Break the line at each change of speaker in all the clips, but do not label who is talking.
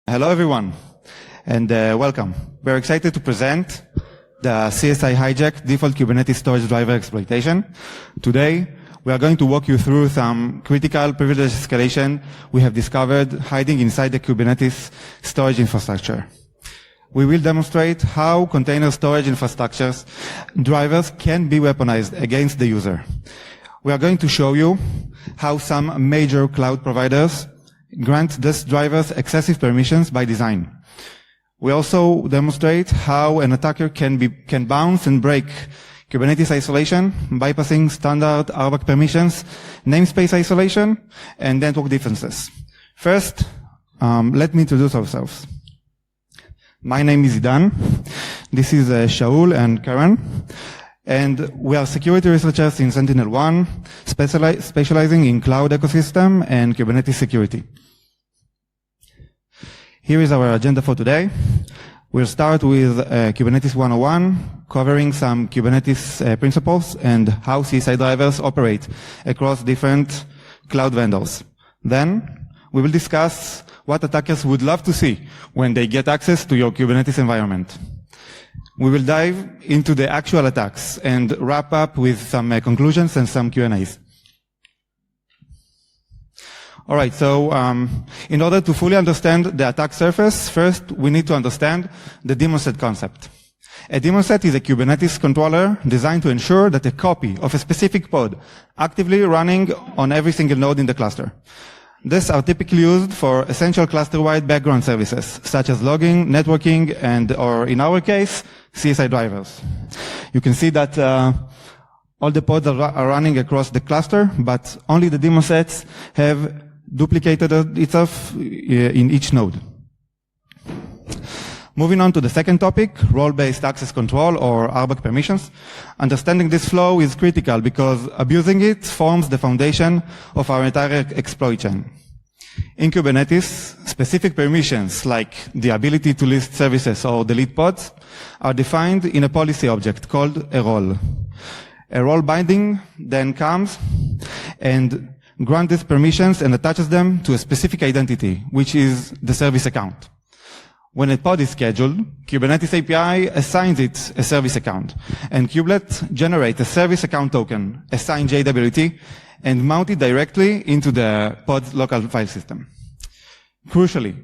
Hello everyone, and welcome. We're excited to present the CSI Hijack default Kubernetes storage driver exploitation. Today, we are going to walk you through some critical privilege escalation we have discovered hiding inside the Kubernetes storage infrastructure. We will demonstrate how container storage infrastructures drivers can be weaponized against the user. We are going to show you how some major cloud providers grant these drivers excessive permissions by design. We also demonstrate how an attacker can bounce and break Kubernetes isolation, bypassing standard RBAC permissions, namespace isolation, and network defenses. First, let me introduce ourselves. My name is Idan. This is Shaul and Karan. And we are security researchers in Sentinel-1, specializing in cloud ecosystem and Kubernetes security. Here is our agenda for today. We'll start with Kubernetes 101, covering some Kubernetes principles and how CSI drivers operate across different cloud vendors. Then, we will discuss what attackers would love to see when they get access to your Kubernetes environment. We will dive into the actual attacks and wrap up with some conclusions and some Q&As. All right, so in order to fully understand the attack surface, first we need to understand the daemon set concept. A daemon set is a Kubernetes controller designed to ensure that a copy of a specific pod actively running on every single node in the cluster. These are typically used for essential cluster-wide background services, such as logging, networking, and, or in our case, CSI drivers. You can see that all the pods are running across the cluster, but only the daemon sets have duplicated itself in each node. Moving on to the second topic, role-based access control or RBAC permissions. Understanding this flow is critical because abusing it forms the foundation of our entire exploit chain. In Kubernetes, specific permissions like the ability to list services or delete pods are defined in a policy object called a role. A role binding then comes and grants these permissions and attaches them to a specific identity, which is the service account. When a pod is scheduled, Kubernetes API assigns it a service account, and kubelet generates a service account token, assigned JWT, and mount it directly into the pod's local file system. Crucially,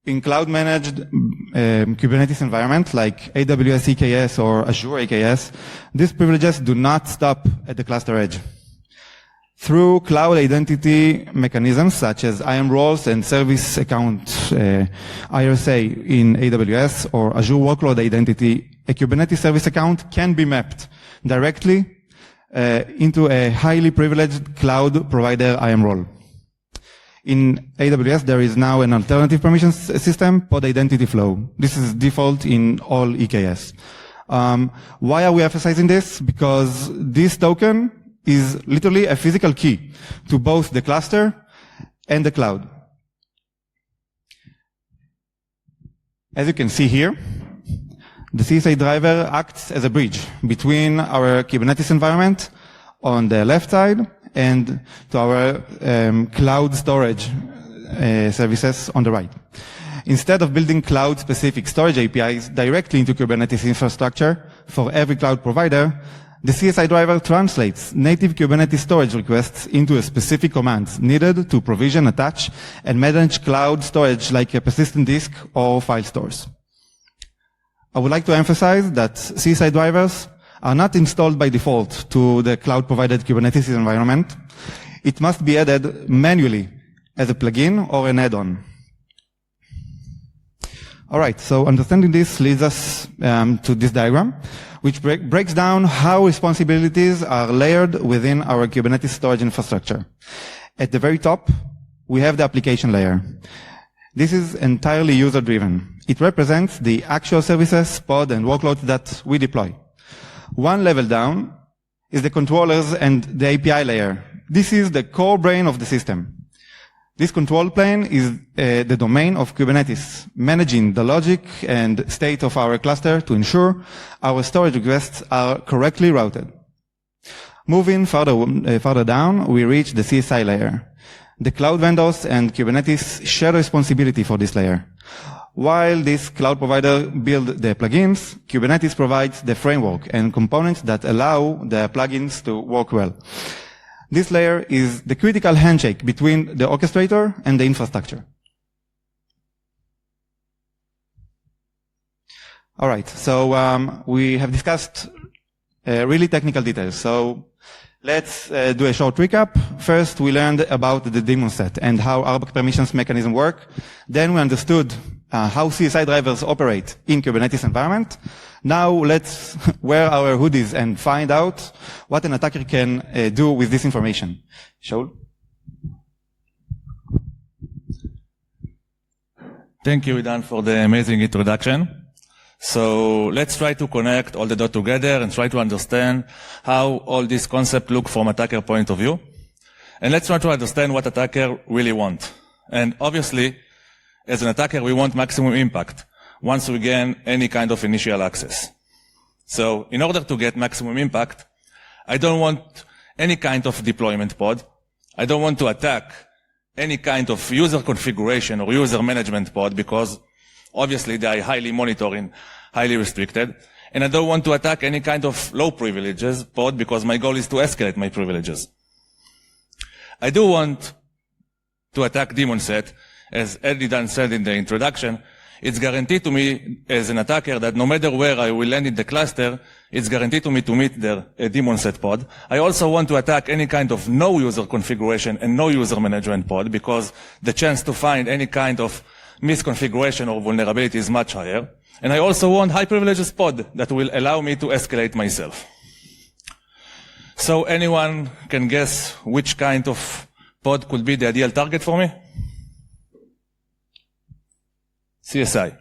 in cloud-managed Kubernetes environment like AWS EKS or Azure AKS, these privileges do not stop at the cluster edge. Through cloud identity mechanisms such as IAM roles and service account IRSA in AWS or Azure workload identity, a Kubernetes service account can be mapped directly into a highly privileged cloud provider IAM role. In AWS, there is now an alternative permissions system, pod identity flow. This is default in all EKS. Why are we emphasizing this? Because this token is literally a physical key to both the cluster and the cloud. As you can see here, the CSI driver acts as a bridge between our Kubernetes environment on the left side and to our cloud storage services on the right. Instead of building cloud-specific storage APIs directly into Kubernetes infrastructure for every cloud provider, the CSI driver translates native Kubernetes storage requests into a specific command needed to provision, attach, and manage cloud storage like a persistent disk or file stores. I would like to emphasize that CSI drivers are not installed by default to the cloud-provided Kubernetes environment. It must be added manually as a plugin or an add-on. All right, so understanding this leads us to this diagram, which breaks down how responsibilities are layered within our Kubernetes storage infrastructure. At the very top, we have the application layer. This is entirely user-driven. It represents the actual services, pod, and workloads that we deploy. One level down is the controllers and the API layer. This is the core brain of the system. This control plane is the domain of Kubernetes, managing the logic and state of our cluster to ensure our storage requests are correctly routed. Moving further down, we reach the CSI layer. The cloud vendors and Kubernetes share responsibility for this layer. While this cloud provider build the plugins, Kubernetes provides the framework and components that allow the plugins to work well. This layer is the critical handshake between the orchestrator and the infrastructure. All right, so we have discussed really technical details. So let's do a short recap. First, we learned about the daemon set and how RBAC permissions mechanism work. Then we understood how CSI drivers operate in Kubernetes environment. Now let's wear our hoodies and find out what an attacker can do with this information. Shaul?
Thank you, Idan, for the amazing introduction. So let's try to connect all the dots together and try to understand how all these concepts look from attacker point of view. And let's try to understand what attacker really want. And obviously, as an attacker, we want maximum impact once we gain any kind of initial access. So in order to get maximum impact, I don't want any kind of deployment pod. I don't want to attack any kind of user configuration or user management pod because obviously they are highly monitoring, highly restricted. And I don't want to attack any kind of low privileges pod because my goal is to escalate my privileges. I do want to attack daemon set. As Idan said in the introduction, it's guaranteed to me as an attacker that no matter where I will land in the cluster, it's guaranteed to me to meet the daemon set pod. I also want to attack any kind of no user configuration and no user management pod because the chance to find any kind of misconfiguration or vulnerability is much higher. And I also want high privileges pod that will allow me to escalate myself. So anyone can guess which kind of pod could be the ideal target for me? CSI.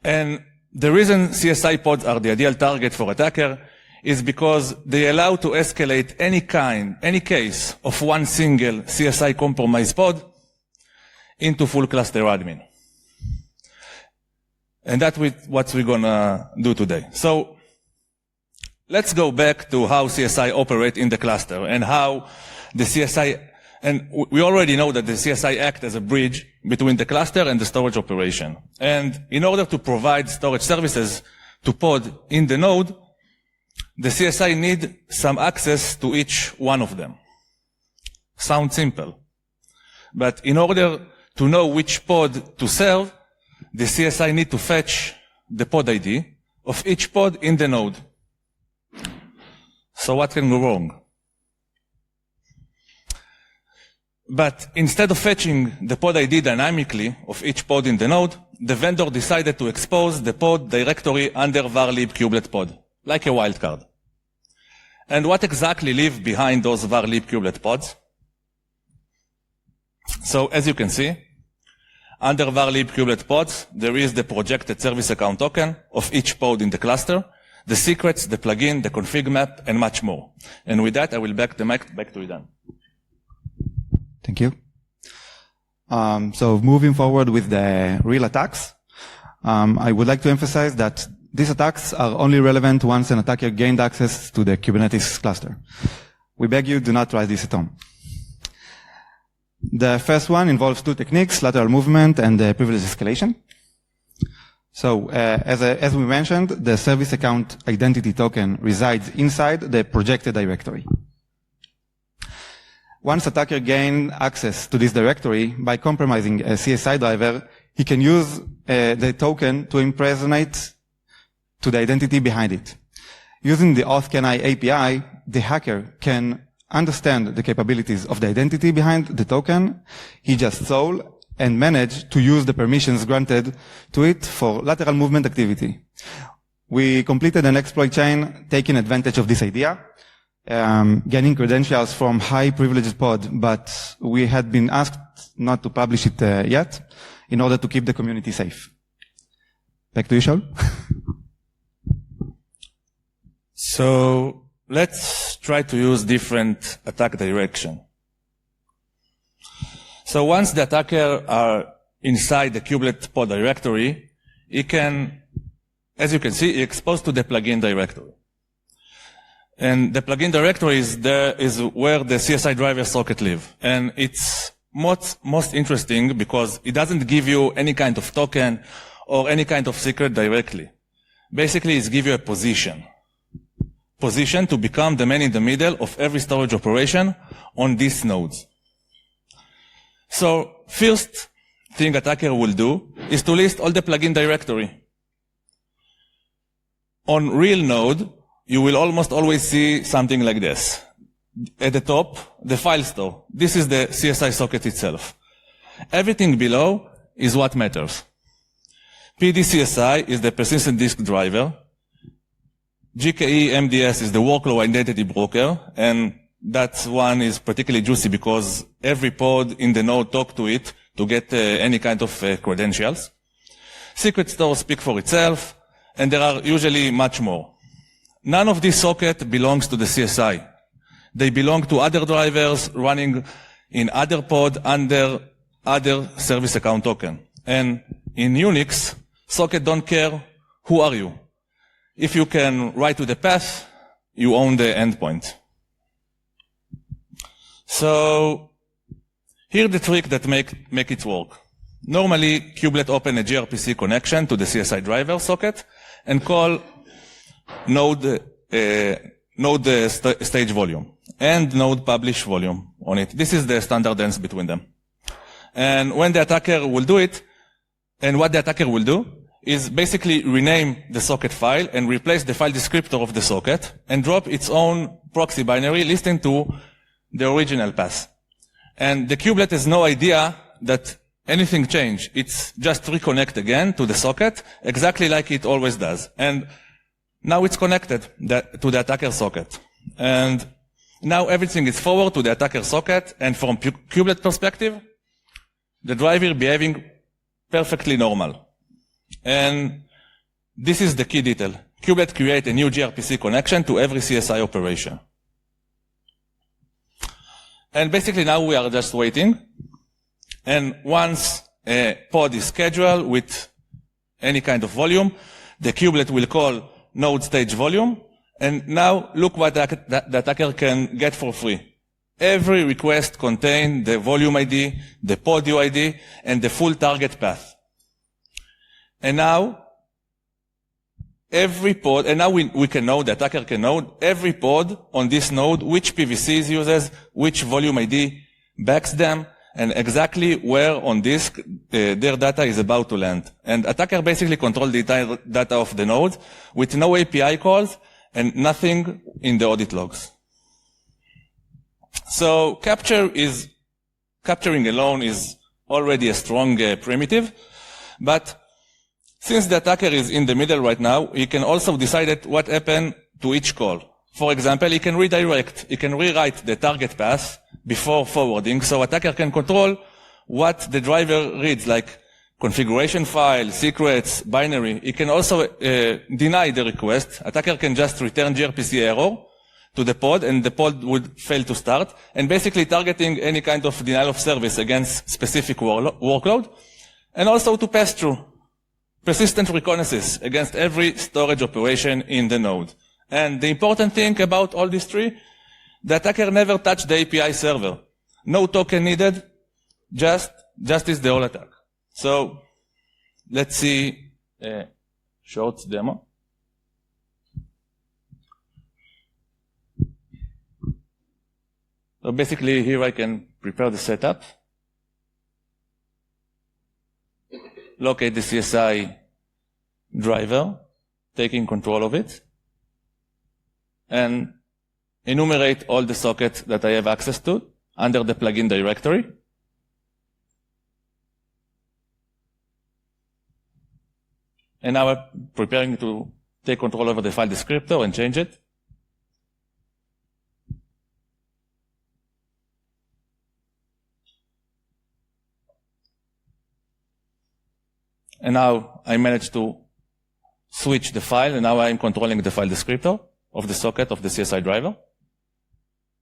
And the reason CSI pods are the ideal target for attacker is because they allow to escalate any case of one single CSI compromise pod into full cluster admin. And that's what we're gonna do today. So let's go back to how CSI operate in the cluster and how the CSI, and we already know that the CSI act as a bridge between the cluster and the storage operation. And in order to provide storage services to pod in the node, the CSI need some access to each one of them. Sounds simple. But in order to know which pod to serve, the CSI need to fetch the pod ID of each pod in the node. So what can go wrong? But instead of fetching the pod ID dynamically of each pod in the node, the vendor decided to expose the pod directory under varlib kubelet pod, like a wildcard. And what exactly live behind those varlib kubelet pods? So as you can see, under varlib kubelet pods, there is the projected service account token of each pod in the cluster, the secrets, the plugin, the config map, and much more. And with that, I will back the mic back to Idan.
Thank you. So moving forward with the real attacks, I would like to emphasize that these attacks are only relevant once an attacker gained access to the Kubernetes cluster. We beg you, do not try this at home. The first one involves two techniques, lateral movement and privilege escalation. So, as we mentioned, the service account identity token resides inside the projected directory. Once attacker gains access to this directory by compromising a CSI driver, he can use the token to impersonate to the identity behind it. Using the auth-can-I API, the hacker can understand the capabilities of the identity behind the token he just stole and manage to use the permissions granted to it for lateral movement activity. We completed an exploit chain taking advantage of this idea, gaining credentials from high privileged pod, but we had been asked not to publish it yet in order to keep the community safe. Back to you, Shaul.
So let's try to use different attack direction. So once the attacker are inside the kubelet pod directory, he can, as you can see, he exposed to the plugin directory. And the plugin directory is where the CSI driver socket live. And it's most interesting because it doesn't give you any kind of token or any kind of secret directly. Basically, it gives you a position to become the man in the middle of every storage operation on these nodes. So first thing attacker will do is to list all the plugin directory. On real node, you will almost always see something like this. At the top, the file store. This is the CSI socket itself. Everything below is what matters. PDCSI is the persistent disk driver. GKE MDS is the workload identity broker, and that one is particularly juicy because every pod in the node talk to it to get any kind of credentials. Secret stores speak for itself, and there are usually much more. None of this socket belongs to the CSI. They belong to other drivers running in other pod under other service account token. And in Unix, socket don't care who are you. If you can write to the path, you own the endpoint. So here's the trick that make it work. Normally, kubelet open a gRPC connection to the CSI driver socket and call node stage volume and node publish volume on it. This is the standard dance between them. And when the attacker will do it, and what the attacker will do is basically rename the socket file and replace the file descriptor of the socket and drop its own proxy binary listening to the original path. And the kubelet has no idea that anything changed. It's just reconnect again to the socket exactly like it always does. And now it's connected to the attacker socket. And now everything is forward to the attacker socket, and from kubelet perspective, the driver behaving perfectly normal. And this is the key detail. Kubelet create a new gRPC connection to every CSI operation. And basically now we are just waiting. And once a pod is scheduled with any kind of volume, the kubelet will call node stage volume. And now look what the attacker can get for free. Every request contains the volume ID, the pod UID, and the full target path. And now, every pod, and now we can know, the attacker can know every pod on this node, which PVCs uses, which volume ID backs them, and exactly where on disk their data is about to land. And attacker basically control the entire data of the node with no API calls and nothing in the audit logs. So capturing alone is already a strong primitive, but since the attacker is in the middle right now, he can also decide what happened to each call. For example, he can redirect, he can rewrite the target path before forwarding, so attacker can control what the driver reads, like configuration file, secrets, binary. He can also deny the request. Attacker can just return gRPC error to the pod, and the pod would fail to start, and basically targeting any kind of denial of service against specific workload, and also to pass through persistent reconnaissance against every storage operation in the node. And the important thing about all these three, the attacker never touched the API server. No token needed, just is the whole attack. So let's see a short demo. So basically here I can prepare the setup, locate the CSI driver, taking control of it, and enumerate all the sockets that I have access to under the plugin directory. And now I'm preparing to take control over the file descriptor and change it. And now I managed to switch the file, and now I'm controlling the file descriptor of the socket of the CSI driver.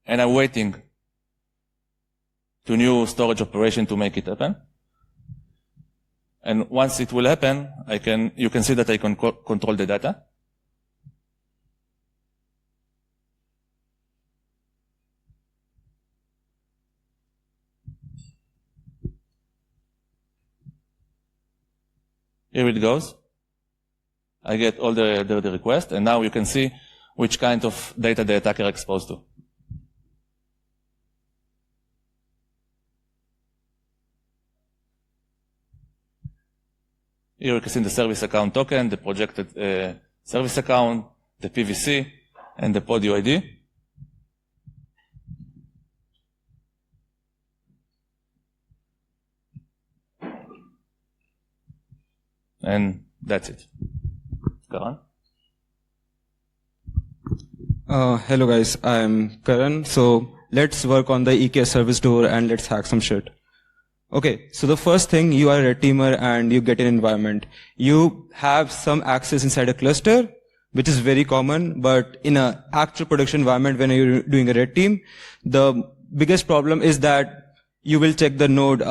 And I'm waiting to new storage operation to make it happen. And once it will happen, you can see that I can control the data. Here it goes. I get all the requests, and now you can see which kind of data the attacker exposed to. Here you can see the service account token, the projected service account, the PVC, and the pod UID. And that's it. Karan?
Hello guys, I'm Karan. So let's work on the EKS service door and let's hack some shit. Okay, so the first thing, you are a red teamer and you get an environment. You have some access inside a cluster, which is very common, but in an actual production environment when you're doing a red team, the biggest problem is that you will check the node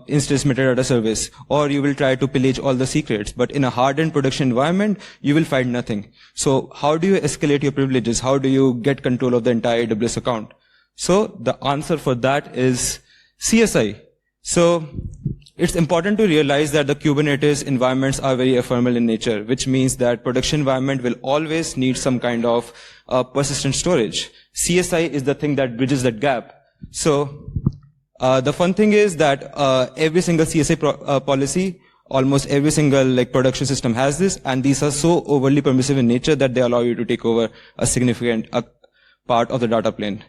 instance metadata service, or you will try to pillage all the secrets. But in a hardened production environment, you will find nothing. So how do you escalate your privileges? How do you get control of the entire AWS account? So the answer for that is CSI. So it's important to realize that the Kubernetes environments are very ephemeral in nature, which means that production environment will always need some kind of persistent storage. CSI is the thing that bridges that gap. So the fun thing is that every single CSI policy, almost every single production system has this, and these are so overly permissive in nature that they allow you to take over a significant part of the data plane.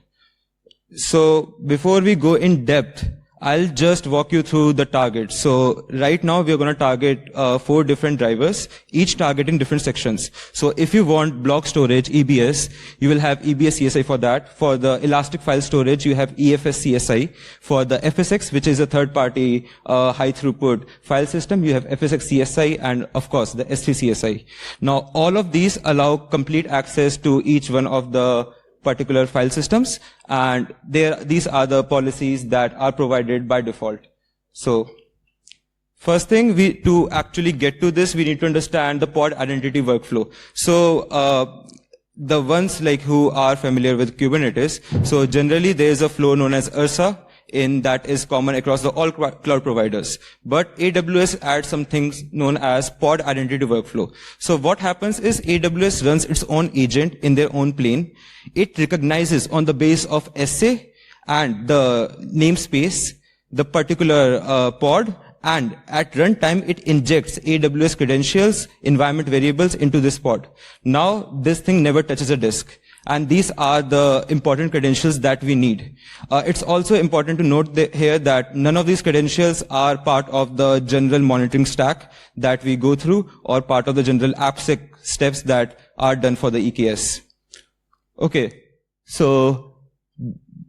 So before we go in depth, I'll just walk you through the targets. So right now we are going to target 4 different drivers, each targeting different sections. So if you want block storage, EBS, you will have EBS CSI for that. For the elastic file storage, you have EFS CSI. For the FSX, which is a third-party high throughput file system, you have FSX CSI and of course the S3 CSI. Now all of these allow complete access to each one of the particular file systems, and these are the policies that are provided by default. So first thing, to actually get to this, we need to understand the pod identity workflow. So the ones who are familiar with Kubernetes, so generally there is a flow known as URSA, that is common across all cloud providers. But AWS adds some things known as pod identity workflow. So what happens is AWS runs its own agent in their own plane. It recognizes on the base of SA and the namespace, the particular pod, and at runtime it injects AWS credentials, environment variables into this pod. Now this thing never touches a disk. And these are the important credentials that we need. It's also important to note here that none of these credentials are part of the general monitoring stack that we go through or part of the general AppSec steps that are done for the EKS. Okay, so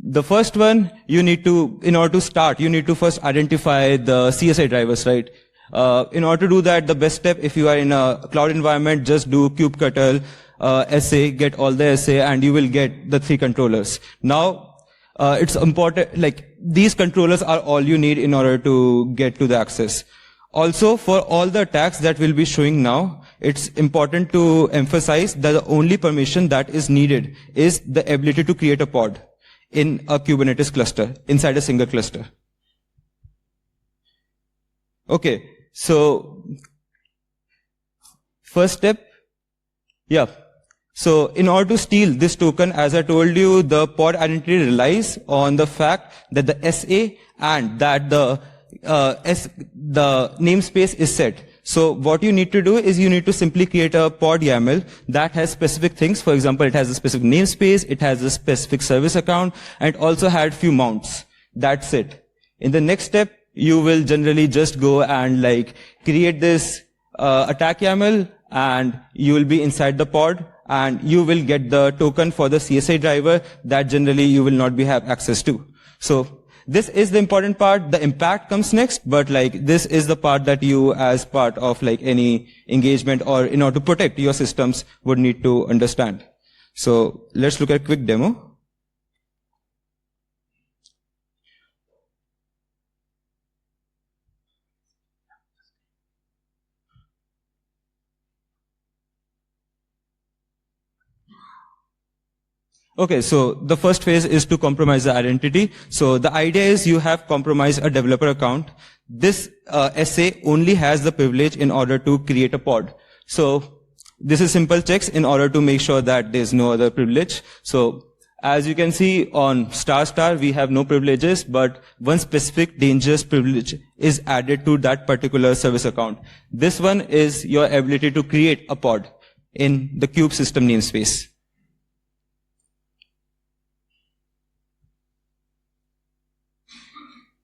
the first one, in order to start, you need to first identify the CSI drivers, right? In order to do that, the best step, if you are in a cloud environment, just do kubectl SA, get all the SA, and you will get the 3 controllers. Now, it's important, these controllers are all you need in order to get to the access. Also, for all the attacks that we'll be showing now, it's important to emphasize that the only permission that is needed is the ability to create a pod in a Kubernetes cluster, inside a single cluster. Okay, so first step, yeah. So in order to steal this token, as I told you, the pod identity relies on the fact that the SA and that the namespace is set. So what you need to do is you need to simply create a pod YAML that has specific things. For example, it has a specific namespace, it has a specific service account, and it also had few mounts. That's it. In the next step, you will generally just go and create this attack YAML, and you will be inside the pod, and you will get the token for the CSI driver that generally you will not have access to. So this is the important part. The impact comes next, but this is the part that you, as part of any engagement or in order to protect your systems, would need to understand. So let's look at a quick demo. Okay, so the first phase is to compromise the identity. So the idea is you have compromised a developer account. this SA only has the privilege in order to create a pod. So this is simple checks in order to make sure that there's no other privilege. So as you can see on **, we have no privileges, but one specific dangerous privilege is added to that particular service account. This one is your ability to create a pod in the kube system namespace.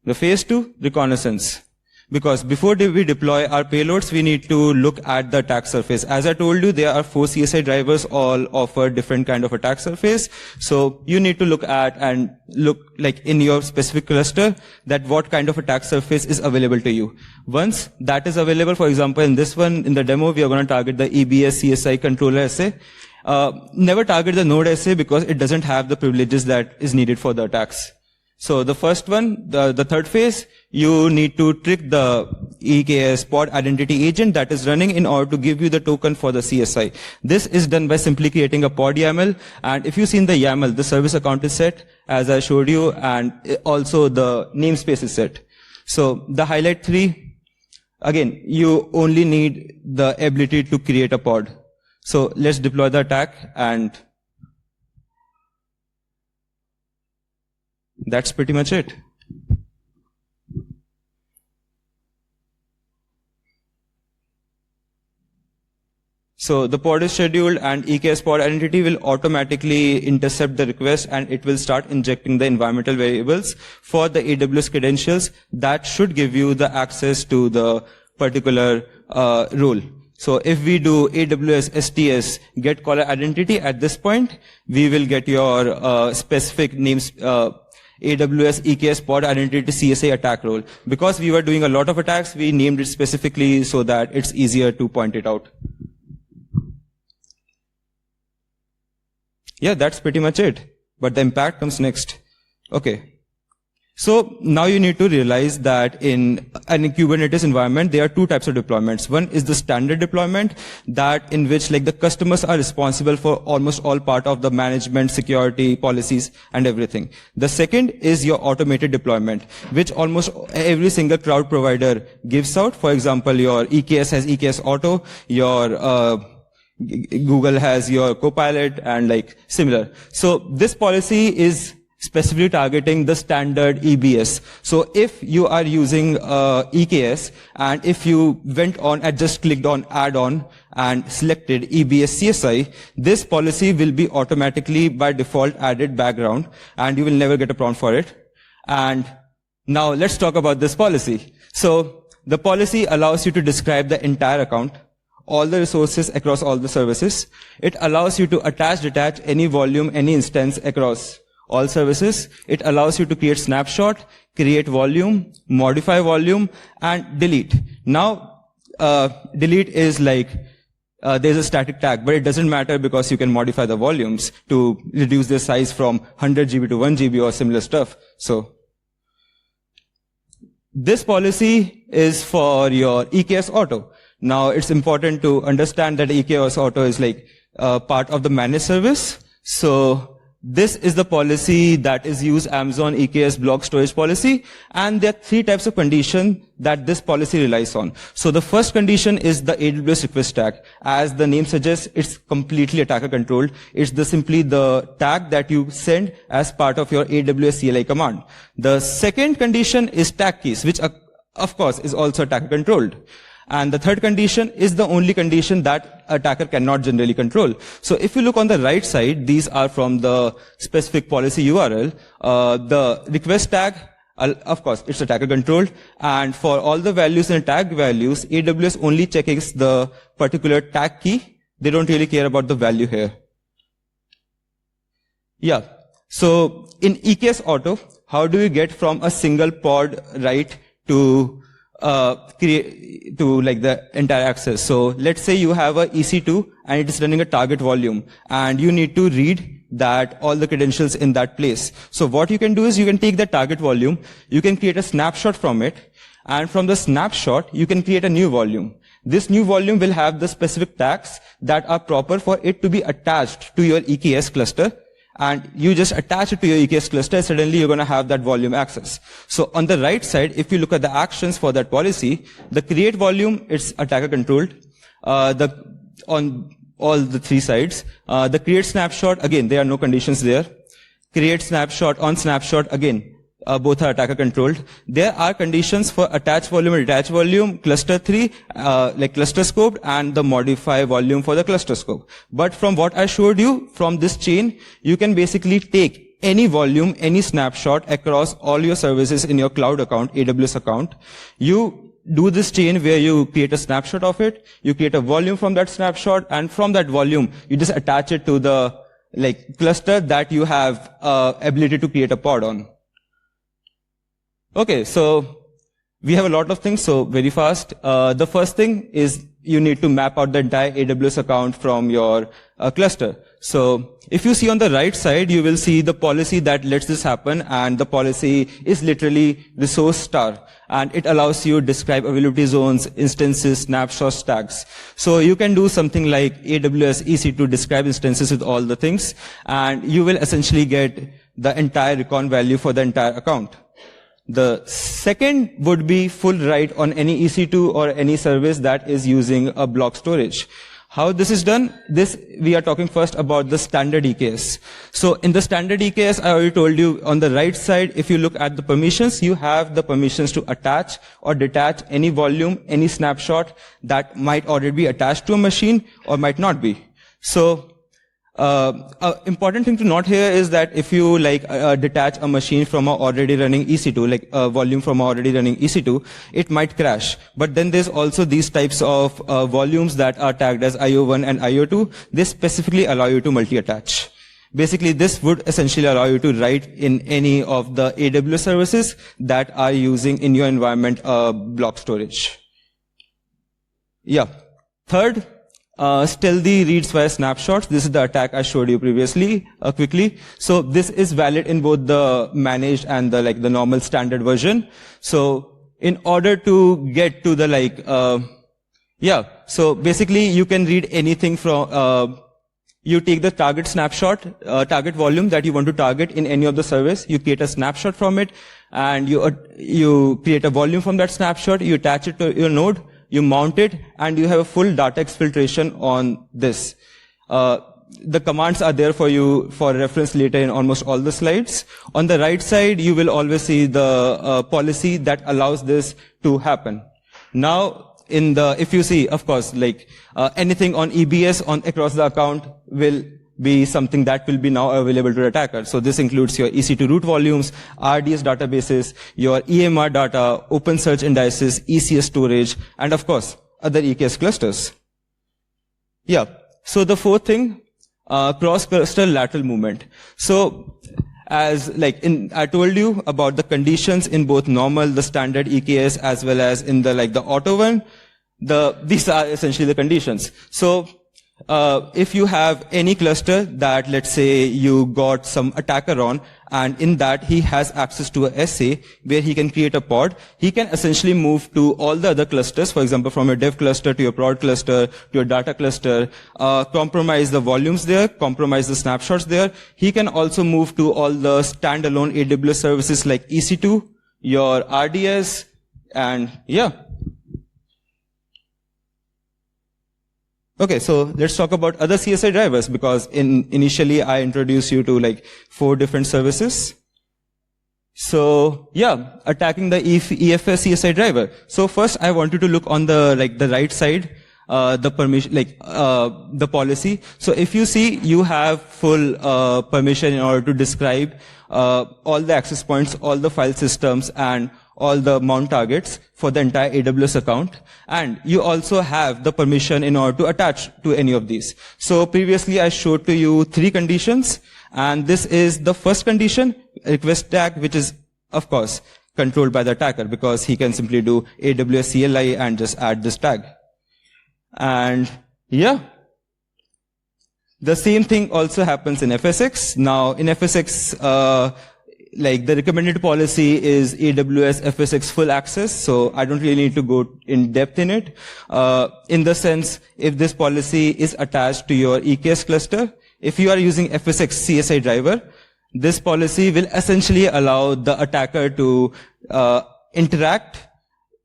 The phase 2, reconnaissance. Because before we deploy our payloads, we need to look at the attack surface. As I told you, there are 4 CSI drivers, all offer different kind of attack surface. So you need to look at and look like in your specific cluster that what kind of attack surface is available to you. Once that is available, for example, in this one, in the demo, we are going to target the EBS CSI controller SA. Never target the node SA because it doesn't have the privileges that is needed for the attacks. So the first one, the third phase, you need to trick the EKS pod identity agent that is running in order to give you the token for the CSI. This is done by simply creating a pod YAML. And if you see in the YAML, the service account is set, as I showed you, and also the namespace is set. So the highlight 3, again, you only need the ability to create a pod. So let's deploy the attack, and that's pretty much it. So the pod is scheduled, and EKS pod identity will automatically intercept the request, and it will start injecting the environmental variables for the AWS credentials that should give you the access to the particular role. So if we do AWS STS get caller identity at this point, we will get your specific names, AWS EKS pod identity CSA attack role. Because we were doing a lot of attacks, we named it specifically so that it's easier to point it out. Yeah, that's pretty much it. But the impact comes next. Okay. So now you need to realize that in a Kubernetes environment, there are 2 types of deployments. One is the standard deployment, that in which like the customers are responsible for almost all part of the management, security, policies, and everything. The second is your automated deployment, which almost every single cloud provider gives out. For example, your EKS has EKS Auto, your Google has your Copilot, and like similar. So this policy is specifically targeting the standard EBS. So if you are using EKS, and if you went on and just clicked on add-on and selected EBS CSI, this policy will be automatically by default added background, and you will never get a prompt for it. And now let's talk about this policy. So the policy allows you to describe the entire account, all the resources across all the services. It allows you to attach, detach any volume, any instance across all services. It allows you to create snapshot, create volume, modify volume, and delete. Now, delete is like, there's a static tag, but it doesn't matter because you can modify the volumes to reduce the size from 100 GB to 1 GB or similar stuff. So this policy is for your EKS Auto. Now, it's important to understand that EKS Auto is like part of the managed service. So this is the policy that is used, Amazon EKS block storage policy. And there are 3 types of condition that this policy relies on. So the first condition is the AWS request tag. As the name suggests, it's completely attacker controlled. It's simply the tag that you send as part of your AWS CLI command. The second condition is tag keys, which of course is also attacker controlled. And the third condition is the only condition that attacker cannot generally control. So if you look on the right side, these are from the specific policy URL. The request tag, of course, it's attacker controlled. And for all the values and tag values, AWS only checks the particular tag key. They don't really care about the value here. Yeah. So in EKS Auto, how do you get from a single pod write to like the entire access? So let's say you have a EC2 and it is running a target volume, and you need to read that all the credentials in that place. So what you can do is you can take the target volume, you can create a snapshot from it, and from the snapshot you can create a new volume. This new volume will have the specific tags that are proper for it to be attached to your EKS cluster, and you just attach it to your EKS cluster, suddenly you're going to have that volume access. So on the right side, if you look at the actions for that policy, the create volume, it's attacker controlled. On all the three sides, the create snapshot, again, there are no conditions there. Create snapshot, on snapshot, again, both are attacker controlled. There are conditions for attach volume and detach volume, cluster 3, like cluster scope, and the modify volume for the cluster scope. But from what I showed you, from this chain, you can basically take any volume, any snapshot across all your services in your cloud account, AWS account. You do this chain where you create a snapshot of it, you create a volume from that snapshot, and from that volume, you just attach it to the cluster that you have ability to create a pod on. Okay, so we have a lot of things, so very fast. The first thing is you need to map out the entire AWS account from your cluster. So if you see on the right side, you will see the policy that lets this happen, and the policy is literally resource star, and it allows you to describe availability zones, instances, snapshots, tags. So you can do something like AWS EC2 describe instances with all the things, and you will essentially get the entire recon value for the entire account. The second would be full write on any EC2 or any service that is using a block storage. How this is done? We are talking first about the standard EKS. So in the standard EKS, I already told you on the right side, if you look at the permissions, you have the permissions to attach or detach any volume, any snapshot that might already be attached to a machine or might not be. So important thing to note here is that if you detach a machine from a already running EC2, like a volume from a already running EC2, it might crash. But then there's also these types of volumes that are tagged as IO1 and IO2. They specifically allow you to multi-attach. Basically, this would essentially allow you to write in any of the AWS services that are using in your environment block storage. Yeah. Third, stealthy reads via snapshots. This is the attack I showed you previously, quickly. So this is valid in both the managed and the normal standard version. So in order to get to the so basically you can read anything from, you take the target snapshot, target volume that you want to target in any of the service, you create a snapshot from it, and you create a volume from that snapshot, you attach it to your node, you mount it, and you have a full data exfiltration on this. The commands are there for you for reference later in almost all the slides. On the right side, you will always see the policy that allows this to happen. Now, if you see, of course, anything on EBS across the account will be something that will be now available to the attacker. So this includes your EC2 root volumes, RDS databases, your EMR data, open search indices, ECS storage, and of course, other EKS clusters. Yeah. So the fourth thing, cross-cluster lateral movement. So as I told you about the conditions in both normal, the standard EKS, as well as in the auto one, these are essentially the conditions. So if you have any cluster that, let's say, you got some attacker on, and in that he has access to a SA where he can create a pod, he can essentially move to all the other clusters, for example, from your dev cluster to your prod cluster to your data cluster, compromise the volumes there, compromise the snapshots there. He can also move to all the standalone AWS services like EC2, your RDS, and yeah. Okay, so let's talk about other CSI drivers, because initially I introduced you to 4 different services. So yeah, attacking the EFS CSI driver. So first I want you to look on the the right side, the permission, the policy. So if you see, you have full permission in order to describe all the access points, all the file systems, and all the mount targets for the entire AWS account. And you also have the permission in order to attach to any of these. So previously I showed to you 3 conditions, and this is the first condition, request tag, which is, of course, controlled by the attacker, because he can simply do AWS CLI and just add this tag. And yeah, the same thing also happens in FSX. Now in FSX, the recommended policy is AWS FSX full access, so I don't really need to go in depth in it. In the sense, if this policy is attached to your EKS cluster, if you are using FSX CSI driver, this policy will essentially allow the attacker to interact,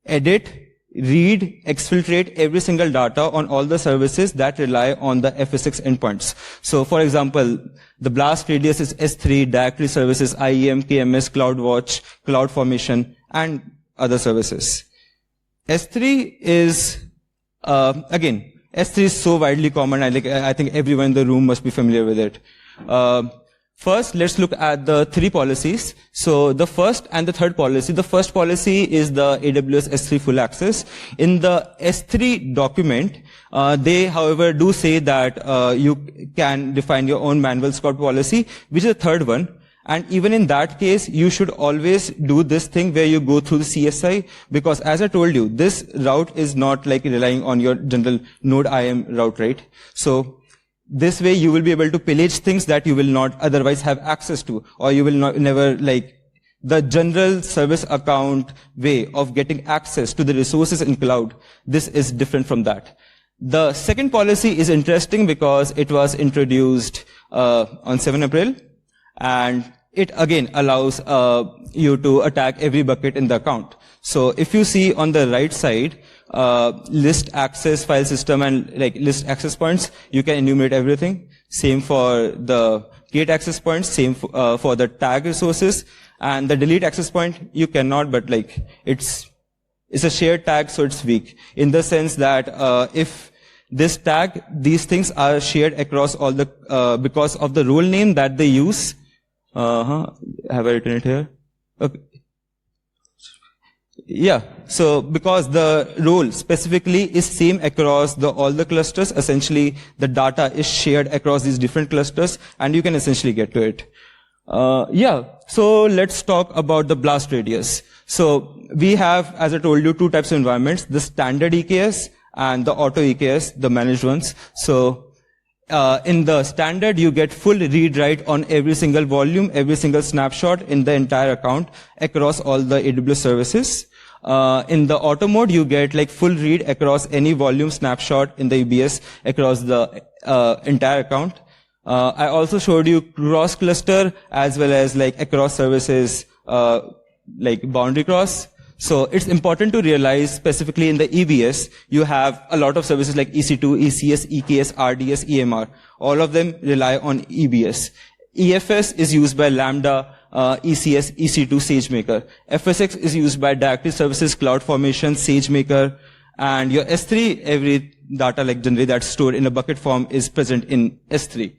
edit, read, exfiltrate every single data on all the services that rely on the FSX endpoints. So for example, the blast radius is S3, directory services, IEM, KMS, CloudWatch, CloudFormation, and other services. S3 is, again, S3 is so widely common, I think everyone in the room must be familiar with it. First, let's look at the three policies. So the first and the third policy. The first policy is the AWS S3 full access. In the S3 document, they, however, do say that you can define your own manual scout policy, which is the third one. And even in that case, you should always do this thing where you go through the CSI, because as I told you, this route is not like relying on your general node IAM route, right? So this way you will be able to pillage things that you will not otherwise have access to, or you will never like the general service account way of getting access to the resources in cloud. This is different from that. The second policy is interesting because it was introduced on 7 April, and it again allows you to attack every bucket in the account. So if you see on the right side, list access file system and like list access points, you can enumerate everything. Same for the create access points, same for the tag resources, and the delete access point you cannot, but like it's a shared tag, so it's weak in the sense that if this tag, these things are shared across all the because of the role name that they use. Have I written it here? Okay. Yeah, so because the role specifically is same across all the clusters, essentially the data is shared across these different clusters, and you can essentially get to it. Yeah, so let's talk about the blast radius. So we have, as I told you, two types of environments, the standard EKS and the auto EKS, the managed ones. So in the standard, you get full read-write on every single volume, every single snapshot in the entire account across all the AWS services. In the auto mode, you get like full read across any volume snapshot in the EBS across the entire account. I also showed you cross cluster as well as like across services, like boundary cross. So it's important to realize specifically in the EBS, you have a lot of services like EC2, ECS, EKS, RDS, EMR. All of them rely on EBS. EFS is used by Lambda, ECS, EC2, SageMaker. FSX is used by directory services, CloudFormation, SageMaker, and your S3, every data like generally that's stored in a bucket form is present in S3.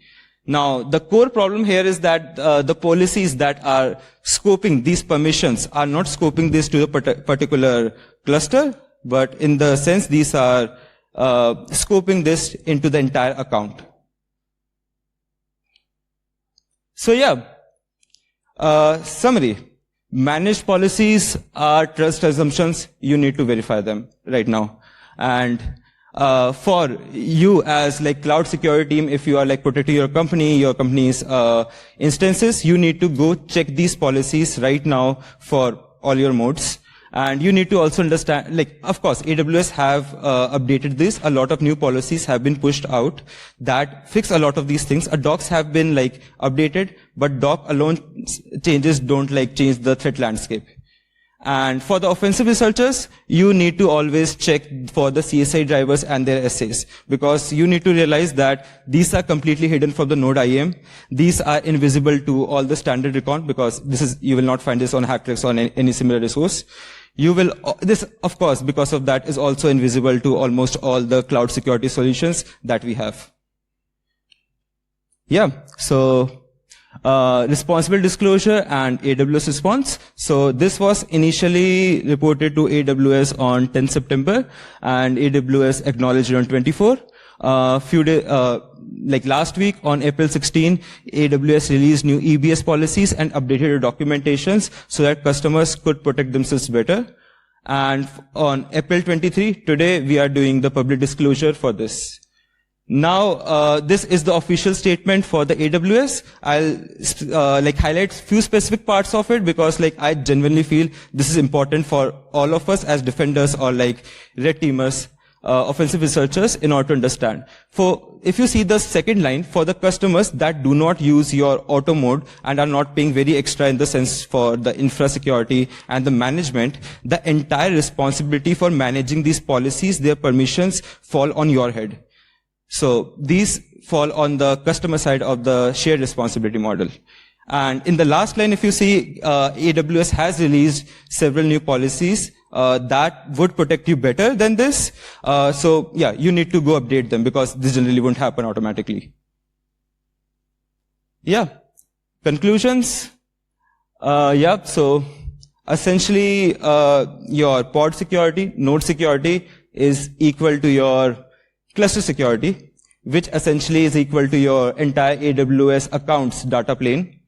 Now, the core problem here is that the policies that are scoping these permissions are not scoping this to a particular cluster, but in the sense these are scoping this into the entire account. So yeah, summary. Managed policies are trust assumptions. You need to verify them right now. And for you as like cloud security team, if you are like protecting your company's instances, you need to go check these policies right now for all your modes. And you need to also understand, like, of course, AWS have updated this. A lot of new policies have been pushed out that fix a lot of these things. Docs have been like updated, but doc alone changes don't like change the threat landscape. And for the offensive researchers, you need to always check for the CSI drivers and their essays, because you need to realize that these are completely hidden from the node IAM. These are invisible to all the standard recon, because you will not find this on Hacktrix or on any similar resource. This, of course, because of that is also invisible to almost all the cloud security solutions that we have. Yeah, so responsible disclosure and AWS response. So this was initially reported to AWS on 10 September, and AWS acknowledged it on 24. Like last week on April 16, AWS released new EBS policies and updated the documentations so that customers could protect themselves better. And on April 23, today we are doing the public disclosure for this. Now, this is the official statement for the AWS. I'll like highlight few specific parts of it because like I genuinely feel this is important for all of us as defenders or like red teamers. offensive researchers in order to understand. If you see the second line, for the customers that do not use your auto mode and are not paying very extra in the sense for the infra security and the management, the entire responsibility for managing these policies, their permissions, fall on your head. So these fall on the customer side of the shared responsibility model. And in the last line, if you see, AWS has released several new policies that would protect you better than this. So yeah, you need to go update them because this generally won't happen automatically. Yeah. Conclusions. Yeah. So essentially, your pod security, node security is equal to your cluster security, which essentially is equal to your entire AWS accounts data plane.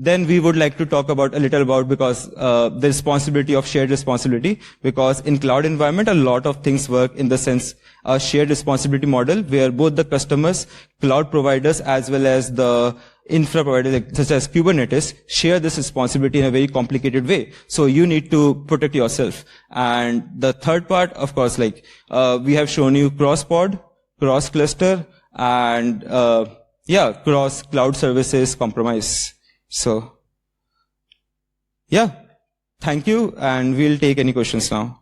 Then we would like to talk about a little about because the responsibility of shared responsibility, because in cloud environment a lot of things work in the sense a shared responsibility model where both the customers, cloud providers as well as the infra providers such as Kubernetes share this responsibility in a very complicated way. So you need to protect yourself. And the third part, of course, like we have shown you cross pod, cross cluster, and yeah, cross cloud services compromise. So, yeah, thank you, and we'll take any questions now.